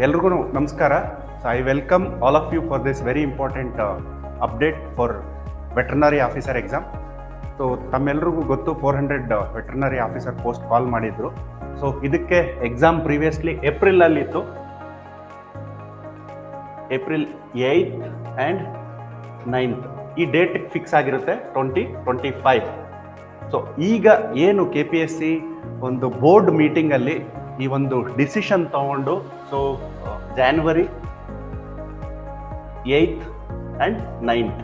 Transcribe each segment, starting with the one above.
ಎಲ್ರಿಗೂ ನಮಸ್ಕಾರ. So I welcome all of you for this very important update for veterinary officer exam. So ತಮ್ಮೆಲ್ರಿಗೂ ಗೊತ್ತು 400 veterinary officer post call ಮಾಡಿದ್ರು. So ಇದಕ್ಕೆ exam previously ಏಪ್ರಿಲಲ್ಲಿತ್ತು. April 8th and 9th ಈ date fix ಆಗಿರುತ್ತೆ 2025. So ಈಗ ಏನು KPSC ಒಂದು ಬೋರ್ಡ್ ಮೀಟಿಂಗಲ್ಲಿ ಈ ಒಂದು ಡಿಸಿಷನ್ ತಗೊಂಡು so January 8th and 9th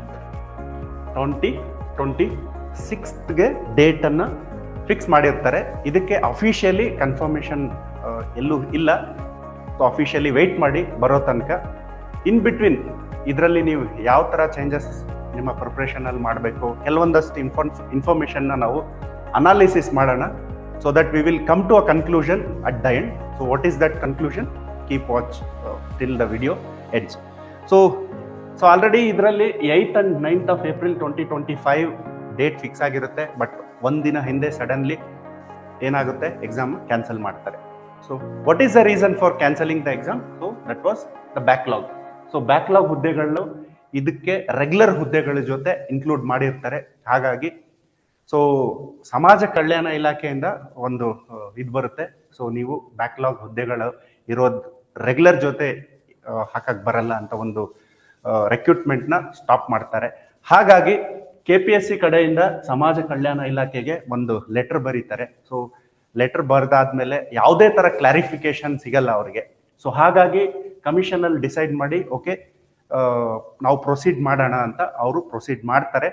2026ಗೆ ಡೇಟನ್ನು ಫಿಕ್ಸ್ ಮಾಡಿರ್ತಾರೆ. ಇದಕ್ಕೆ ಅಫಿಷಿಯಲಿ ಕನ್ಫರ್ಮೇಷನ್ ಎಲ್ಲೂ ಇಲ್ಲ. ಸೊ ಅಫಿಷಿಯಲಿ ವೆಯ್ಟ್ ಮಾಡಿ ಬರೋ ತನಕ. ಇನ್ ಬಿಟ್ವೀನ್ ಇದರಲ್ಲಿ ನೀವು ಯಾವ ಥರ ಚೇಂಜಸ್ ನಿಮ್ಮ ಪ್ರಿಪ್ರೇಷನಲ್ಲಿ ಮಾಡಬೇಕು, ಕೆಲವೊಂದಷ್ಟು ಇನ್ಫಾರ್ಮೇಷನ್ನ ನಾವು ಅನಾಲಿಸಿಸ್ ಮಾಡೋಣ. So that we will come to a conclusion at the end. So what is that conclusion? Keep watch till the video ends. So already ಇದರಲ್ಲಿ 8th and 9th of April 2025 date fix ಆಗಿರುತ್ತೆ. But ಒಂದಿನ ಹಿಂದೆ suddenly ಏನಾಗುತ್ತೆ, exam cancel ಮಾಡ್ತಾರೆ. So what is the reason for cancelling the exam? So that was the backlog. So backlog ಹುದ್ದೆಗಳು ಇದಕ್ಕೆ regular ಹುದ್ದೆಗಳ ಜೊತೆ ಇನ್ಕ್ಲೂಡ್ ಮಾಡಿರ್ತಾರೆ. ಹಾಗಾಗಿ ಸೊ ಸಮಾಜ ಕಲ್ಯಾಣ ಇಲಾಖೆಯಿಂದ ಒಂದು ಇದು ಬರುತ್ತೆ. ಸೊ ನೀವು ಬ್ಯಾಕ್ಲಾಗ್ ಹುದ್ದೆಗಳು ಇರೋದು ರೆಗ್ಯುಲರ್ ಜೊತೆ ಹಾಕಕ್ಕೆ ಬರಲ್ಲ ಅಂತ ಒಂದು ರೆಕ್ರೂಟ್ಮೆಂಟ್ನ ಸ್ಟಾಪ್ ಮಾಡ್ತಾರೆ. ಹಾಗಾಗಿ KPSC ಕಡೆಯಿಂದ ಸಮಾಜ ಕಲ್ಯಾಣ ಇಲಾಖೆಗೆ ಒಂದು ಲೆಟರ್ ಬರೀತಾರೆ. ಸೊ ಲೆಟರ್ ಬರೆದಾದ್ಮೇಲೆ ಯಾವುದೇ ಥರ ಕ್ಲಾರಿಫಿಕೇಶನ್ ಸಿಗಲ್ಲ ಅವರಿಗೆ. ಸೊ ಹಾಗಾಗಿ ಕಮಿಷನಲ್ಲಿ ಡಿಸೈಡ್ ಮಾಡಿ ಓಕೆ ನಾವು ಪ್ರೊಸೀಡ್ ಮಾಡೋಣ ಅಂತ ಅವರು ಪ್ರೊಸೀಡ್ ಮಾಡ್ತಾರೆ.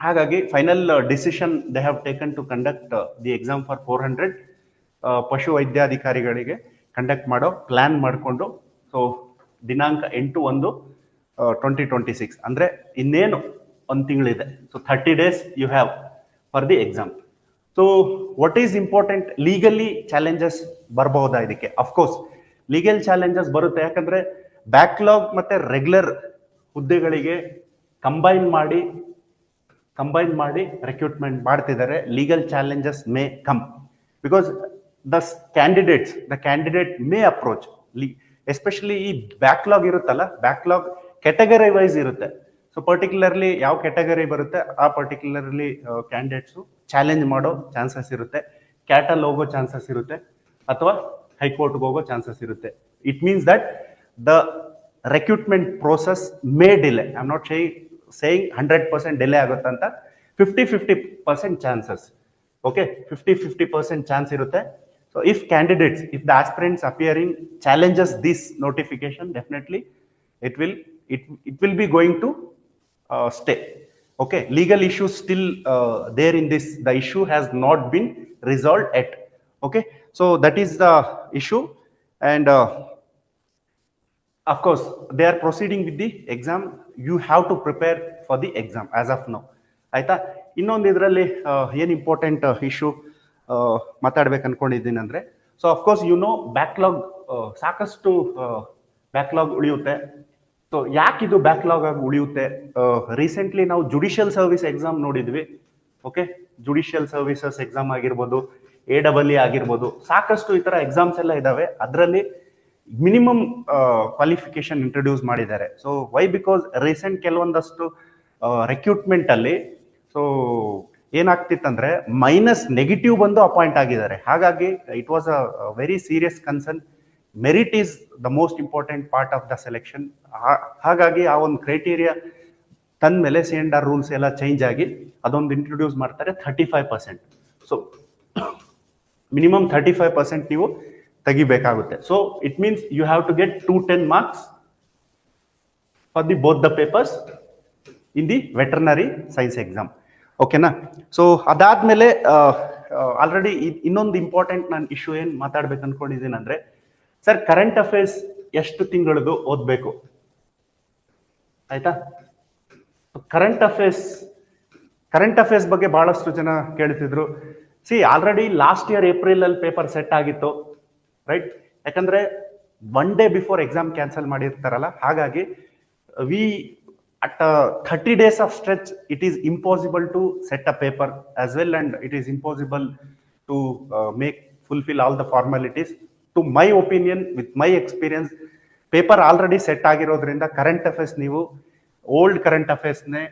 ಹಾಗಾಗಿ final decision they have taken to conduct the exam for 400 ಪಶು ವೈದ್ಯಾಧಿಕಾರಿಗಳಿಗೆ ಕಂಡಕ್ಟ್ ಮಾಡೋ ಪ್ಲ್ಯಾನ್ ಮಾಡಿಕೊಂಡು. ಸೊ ದಿನಾಂಕ 8/1/2026 ಅಂದರೆ ಇನ್ನೇನು ಒಂದು ತಿಂಗಳಿದೆ. So 30 days you have for the exam. So what is important, legally challenges ಬರ್ಬೋದಾ ಇದಕ್ಕೆ? ಅಫ್ಕೋರ್ಸ್ ಲೀಗಲ್ ಚಾಲೆಂಜಸ್ ಬರುತ್ತೆ. ಯಾಕಂದರೆ ಬ್ಯಾಕ್ಲಾಗ್ ಮತ್ತು ರೆಗ್ಯುಲರ್ ಹುದ್ದೆಗಳಿಗೆ ಕಂಬೈನ್ ಮಾಡಿ ರೆಕ್ರೂಟ್ಮೆಂಟ್ ಮಾಡ್ತಿದ್ದಾರೆ. Legal challenges may come because the candidate may approach especially ಈ ಬ್ಯಾಕ್ಲಾಗ್ ಇರುತ್ತಲ್ಲ, ಬ್ಯಾಕ್ಲಾಗ್ ಕ್ಯಾಟಗರಿ ವೈಸ್ ಇರುತ್ತೆ. ಸೊ ಪರ್ಟಿಕ್ಯುಲರ್ಲಿ ಯಾವ ಕ್ಯಾಟಗರಿ ಬರುತ್ತೆ ಆ ಪರ್ಟಿಕ್ಯುಲರ್ಲಿ ಕ್ಯಾಂಡಿಡೇಟ್ಸು ಚಾಲೆಂಜ್ ಮಾಡೋ ಚಾನ್ಸಸ್ ಇರುತ್ತೆ, ಕ್ಯಾಟಲ್ ಹೋಗೋ ಚಾನ್ಸಸ್ ಇರುತ್ತೆ, ಅಥವಾ ಹೈಕೋರ್ಟ್ಗೆ ಹೋಗೋ ಚಾನ್ಸಸ್ ಇರುತ್ತೆ. It means that the recruitment process may delay. I am not saying 100% delay ಆಗುತ್ತಂತ 50% ಚಾನ್ಸಸ್. ಓಕೆ, 50% ಚಾನ್ಸ್ ಇರುತ್ತೆ. So if the aspirants appearing challenges this notification, definitely it will be going to stay. Okay, legal issues still there in this. The issue has not been resolved yet. Okay, so that is the issue. And of course they are proceeding with the exam. You have to prepare for the exam as of now. ಆಯ್ತಾ? ಇನ್ನೊಂದು ಇದರಲ್ಲಿ ಏನು important issue ಮಾತಾಡ್ಬೇಕು ಅನ್ಕೊಂಡಿದ್ದೀನಿ ಅಂದರೆ, so of course backlog ಸಾಕಷ್ಟು backlog ಉಳಿಯುತ್ತೆ. So ಯಾಕೆ ಇದು ಬ್ಯಾಕ್ಲಾಗ್ ಆಗಿ ಉಳಿಯುತ್ತೆ? ರೀಸೆಂಟ್ಲಿ ನಾವು ಜುಡಿಷಿಯಲ್ ಸರ್ವಿಸ್ ಎಕ್ಸಾಮ್ ನೋಡಿದ್ವಿ. ಓಕೆ, ಜುಡಿಷಿಯಲ್ ಸರ್ವಿಸಸ್ ಎಕ್ಸಾಮ್ ಆಗಿರ್ಬೋದು, AEE ಆಗಿರ್ಬೋದು, ಸಾಕಷ್ಟು ಈ ಥರ ಎಕ್ಸಾಮ್ಸ್ ಎಲ್ಲ ಇದ್ದಾವೆ. ಅದರಲ್ಲಿ ಮಿನಿಮಮ್ ಕ್ವಾಲಿಫಿಕೇಶನ್ ಇಂಟ್ರೊಡ್ಯೂಸ್ ಮಾಡಿದ್ದಾರೆ. So why? ಬಿಕಾಸ್ ರೀಸೆಂಟ್ ಕೆಲವೊಂದಷ್ಟು ರೆಕ್ರೂಟ್ಮೆಂಟ್ ಅಲ್ಲಿ ಸೊ ಏನಾಗ್ತಿತ್ತಂದ್ರೆ ಮೈನಸ್ ನೆಗೆಟಿವ್ ಬಂದು ಅಪಾಯಿಂಟ್ ಆಗಿದ್ದಾರೆ. ಹಾಗಾಗಿ it was a very serious concern. Merit is the most important part of the selection. ಹಾಗಾಗಿ ಆ ಒಂದು ಕ್ರೈಟೀರಿಯಾ ತಂದ ಮೇಲೆ C&R ರೂಲ್ಸ್ ಎಲ್ಲ ಚೇಂಜ್ ಆಗಿ ಅದೊಂದು ಇಂಟ್ರೊಡ್ಯೂಸ್ ಮಾಡ್ತಾರೆ 35%. ಸೊ ಮಿನಿಮಮ್ 35% ನೀವು ತೆಗಿಬೇಕಾಗುತ್ತೆ. So it means you have to get 210 marks for the both the papers in the veterinary science exam. ಓಕೆನಾ? ಸೊ ಅದಾದ್ಮೇಲೆ ಆಲ್ರೆಡಿ ಇನ್ನೊಂದು ಇಂಪಾರ್ಟೆಂಟ್ ನಾನು ಇಶ್ಯೂ ಏನು ಮಾತಾಡ್ಬೇಕು ಅನ್ಕೊಂಡಿದ್ದೀನಿ ಅಂದರೆ, ಸರ್ ಕರೆಂಟ್ ಅಫೇರ್ಸ್ ಎಷ್ಟು ತಿಂಗಳದು ಓದಬೇಕು? ಆಯ್ತಾ? ಕರೆಂಟ್ ಅಫೇರ್ಸ್ ಬಗ್ಗೆ ಬಹಳಷ್ಟು ಜನ ಕೇಳ್ತಿದ್ರು. ಆಲ್ರೆಡಿ ಲಾಸ್ಟ್ ಇಯರ್ ಏಪ್ರಿಲಲ್ಲಿ ಪೇಪರ್ ಸೆಟ್ ಆಗಿತ್ತು, ರೈಟ್? ಯಾಕಂದ್ರೆ 1 day ಬಿಫೋರ್ ಎಕ್ಸಾಮ್ ಕ್ಯಾನ್ಸಲ್ ಮಾಡಿರ್ತಾರಲ್ಲ, ಹಾಗಾಗಿ at 30 days of stretch it is impossible to set a paper as well, and it is impossible to fulfill all the formalities to to my opinion with my experience paper already set ಆಗಿರೋದ್ರಿಂದ current affairs ನೀವು old current ಅಫೇರ್ಸ್ನೇ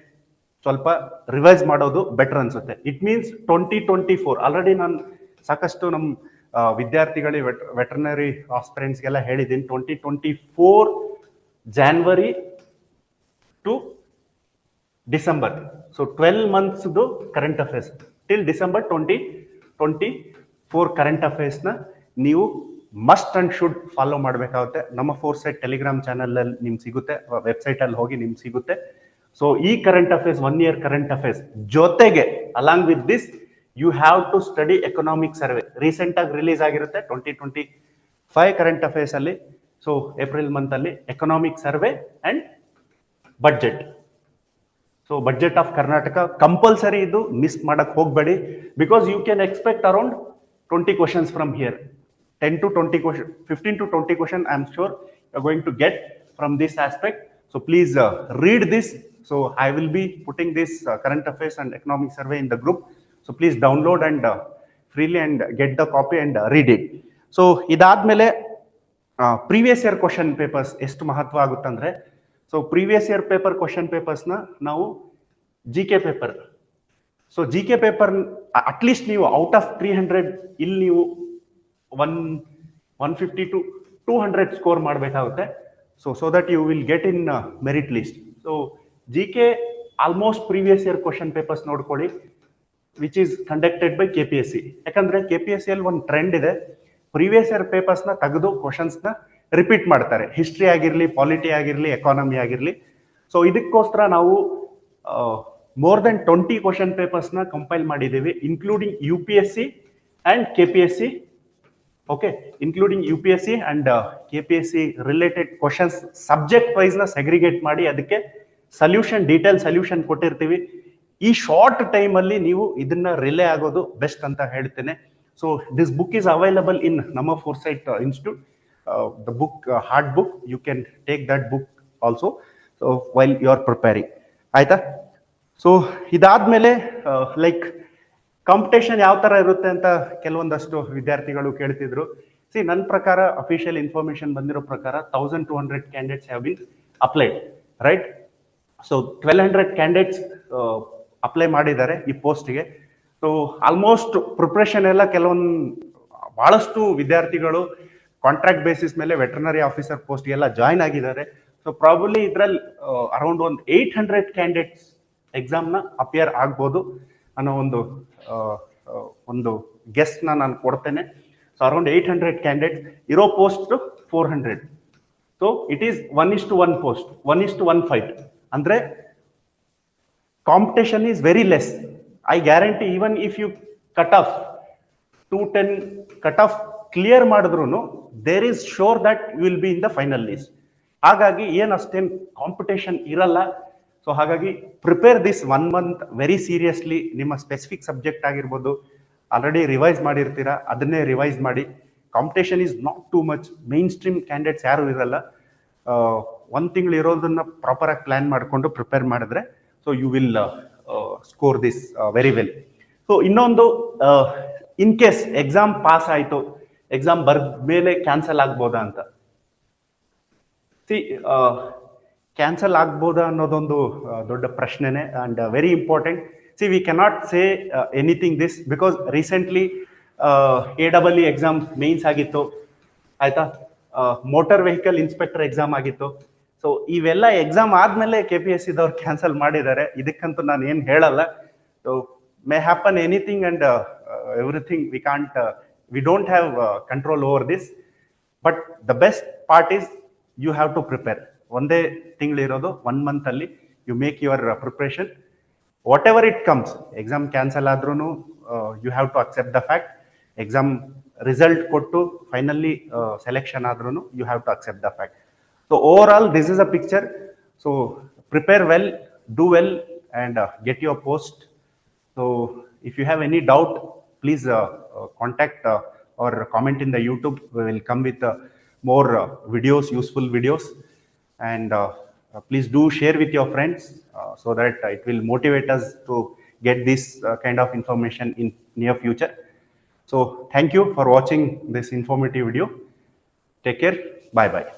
ಸ್ವಲ್ಪ revise ಮಾಡೋದು better ಅನ್ಸುತ್ತೆ. It means 2024 already ನಾನು ಸಾಕಷ್ಟು ನಮ್ಮ ವಿದ್ಯಾರ್ಥಿಗಳಿಗೆ ವೆಟರ್ನರಿ ಆಸ್ಪಿರೆಂಟ್ಸ್ಗೆಲ್ಲ ಹೇಳಿದ್ದೀನಿ 2024 ಜಾನ್ವರಿ ಟು ಡಿಸೆಂಬರ್, ಸೊ 12 ಮಂತ್ಸ್ದು current affairs till December 2024 current ಅಫೇರ್ಸ್ನ ನೀವು ಮಸ್ಟ್ ಅಂಡ್ ಶುಡ್ ಫಾಲೋ ಮಾಡಬೇಕಾಗುತ್ತೆ. ನಮ್ಮ ಫೋರ್ಸೈಟ್ ಟೆಲಿಗ್ರಾಮ್ ಚಾನಲ್ ನಿಮ್ಗೆ ಸಿಗುತ್ತೆ, ವೆಬ್ಸೈಟಲ್ಲಿ ಹೋಗಿ ನಿಮ್ಗೆ ಸಿಗುತ್ತೆ. ಸೊ ಈ current affairs 1 year current affairs ಜೊತೆಗೆ along with this you have to study economic survey. Recent ಆಗಿ ರಿಲೀಸ್ ಆಗಿರುತ್ತೆ 2025 ಕರೆಂಟ್ ಅಫೇರ್ಸ್ ಅಲ್ಲಿ. ಸೊ ಏಪ್ರಿಲ್ ಮಂತ್ ಅಲ್ಲಿ economic survey and budget. So budget of Karnataka compulsory ಇದು ಮಿಸ್ ಮಾಡಕ್ ಹೋಗಬೇಡಿ, because you can expect around 20 questions from here. 10 to 20 questions, 15 to 20 questions I am sure you are going to get from this aspect. So please read this. So I will be putting this current affairs and economic survey in the group. So please download and freely and get the copy and read it. So ಇದಾದ್ಮೇಲೆ previous year question papers ಎಷ್ಟು ಮಹತ್ವ ಆಗುತ್ತಂದ್ರೆ, so previous year paper question ಪೇಪರ್ಸ್ನ ನಾವು G K paper, so G K paper at least ನೀವು out of 300 ಇಲ್ಲಿ ನೀವು 150 to 200 score ಮಾಡಬೇಕಾಗುತ್ತೆ. So that you will get in merit list. So G K almost previous year question papers ನೋಡ್ಕೊಳ್ಳಿ, which is conducted by KPSC. ಯಾಕಂದ್ರೆ KPSC ಅಲ್ಲಿ ಒಂದು trend ಇದೆ, previous year ಪೇಪರ್ಸ್ನ ತೆಗೆದು ಕ್ವಶನ್ಸ್ನ ರಿಪೀಟ್ ಮಾಡ್ತಾರೆ, ಹಿಸ್ಟ್ರಿ ಆಗಿರಲಿ, ಪಾಲಿಟಿ ಆಗಿರಲಿ, ಎಕಾನಮಿ ಆಗಿರಲಿ. ಸೊ ಇದಕ್ಕೋಸ್ಕರ ನಾವು ಮೋರ್ ದೆನ್ 20 ಕ್ವಶನ್ ಪೇಪರ್ಸ್ನ ಕಂಪೈಲ್ ಮಾಡಿದ್ದೀವಿ, including UPSC and KPSC. Okay, including UPSC and KPSC related questions subject ವೈಸ್ನ ಸೆಗ್ರಿಗೇಟ್ ಮಾಡಿ ಅದಕ್ಕೆ ಸೊಲ್ಯೂಷನ್, ಡೀಟೇಲ್ ಸೊಲ್ಯೂಷನ್ ಕೊಟ್ಟಿರ್ತೀವಿ. ಈ ಶಾರ್ಟ್ ಟೈಮಲ್ಲಿ ನೀವು ಇದನ್ನ ರಿಲೇ ಆಗೋದು ಬೆಸ್ಟ್ ಅಂತ ಹೇಳ್ತೇನೆ. So this book is available in ನಮ್ಮ Foresight institute. The book, hard book, you can take that book also while you are preparing. ಆಯ್ತಾ? ಸೊ ಇದಾದ್ಮೇಲೆ ಲೈಕ್ ಕಾಂಪಿಟೇಷನ್ ಯಾವ ತರ ಇರುತ್ತೆ ಅಂತ ಕೆಲವೊಂದಷ್ಟು ವಿದ್ಯಾರ್ಥಿಗಳು ಕೇಳ್ತಿದ್ರು. ಸಿ, ನನ್ನ ಪ್ರಕಾರ ಅಫಿಷಿಯಲ್ ಇನ್ಫಾರ್ಮೇಶನ್ ಬಂದಿರೋ ಪ್ರಕಾರ 1200 candidates have been applied, right? So 1200 candidates apply ಮಾಡಿದ್ದಾರೆ ಈ ಪೋಸ್ಟ್ಗೆ. ಸೊ ಆಲ್ಮೋಸ್ಟ್ ಪ್ರಿಪ್ರೇಷನ್ ಎಲ್ಲ ಬಹಳಷ್ಟು ವಿದ್ಯಾರ್ಥಿಗಳು ಕಾಂಟ್ರಾಕ್ಟ್ ಬೇಸಿಸ್ ಮೇಲೆ ವೆಟರ್ನರಿ ಆಫೀಸರ್ ಪೋಸ್ಟ್ಗೆಲ್ಲ ಜಾಯ್ನ್ ಆಗಿದ್ದಾರೆ. ಸೊ ಪ್ರಾಬಬ್ಲಿ ಇದರಲ್ಲಿ ಅರೌಂಡ್ 800 candidates ಎಕ್ಸಾಮ್ನ ಅಪಿಯರ್ ಆಗ್ಬೋದು ಅನ್ನೋ ಒಂದು ಗೆಸ್ಟ್ನ ನಾನು ಕೊಡ್ತೇನೆ. ಸೊ ಅರೌಂಡ್ 800 candidates ಇರೋ post 400. So it is 1:1 post, 1:1 fight. ಅಂದ್ರೆ competition is very less. I guarantee even if you cut off 210 cut off clear ಮಾಡಿದ್ರು there is sure that you will be in the final list. ಹಾಗಾಗಿ ಏನು ಅಷ್ಟೇನು competition ಇರಲ್ಲ. So ಹಾಗಾಗಿ prepare this 1 month very seriously. ನಿಮ್ಮ specific subject ಆಗಿರ್ಬೋದು, already revise ಮಾಡಿರ್ತೀರಾ, ಅದನ್ನೇ ರಿವೈಸ್ ಮಾಡಿ. Competition is not too much. Main stream candidates ಯಾರು ಇರಲ್ಲ. 1 ತಿಂಗಳು ಇರೋದನ್ನ ಪ್ರಾಪರ್ ಆಗಿ ಪ್ಲಾನ್ ಮಾಡಿಕೊಂಡು ಪ್ರಿಪೇರ್ ಮಾಡಿದ್ರೆ so you will score this very well. So ಇನ್ನೊಂದು, ಇನ್ ಕೇಸ್ ಎಕ್ಸಾಮ್ ಪಾಸ್ ಆಯಿತು, ಎಕ್ಸಾಮ್ ಬರ್ದ ಮೇಲೆ ಕ್ಯಾನ್ಸಲ್ ಆಗ್ಬೋದಾ ಅಂತ. ಸಿ, ಕ್ಯಾನ್ಸಲ್ ಆಗ್ಬೋದಾ ಅನ್ನೋದೊಂದು ದೊಡ್ಡ ಪ್ರಶ್ನೆನೇ and very important. See, we cannot say anything this because recently AEE exam mains ಆಗಿತ್ತು, ಆಯ್ತಾ? ಮೋಟಾರ್ ವೆಹಿಕಲ್ ಇನ್ಸ್ಪೆಕ್ಟರ್ ಎಕ್ಸಾಮ್ ಆಗಿತ್ತು. ಸೊ ಇವೆಲ್ಲ ಎಕ್ಸಾಮ್ ಆದ್ಮೇಲೆ KPSC ದವ್ರು ಕ್ಯಾನ್ಸಲ್ ಮಾಡಿದ್ದಾರೆ. ಇದಕ್ಕಂತೂ ನಾನು ಏನು ಹೇಳಲ್ಲ. So may happen anything and everything. We don't have control over this. But the best part is you have to prepare. ಒಂದೇ ತಿಂಗಳಿರೋದು, 1 month ಅಲ್ಲಿ you make your preparation. Whatever it comes, exam cancel ಆದ್ರೂ you have to accept the fact. Exam result ಕೊಟ್ಟು finally selection ಆದ್ರೂ you have to accept the fact. So over all this is a picture. So prepare well, do well and get your post. So if you have any doubt, please contact or comment in the YouTube. We will come with more videos, useful videos, and please do share with your friends so that it will motivate us to get this kind of information in near future. So thank you for watching this informative video. Take care, bye bye.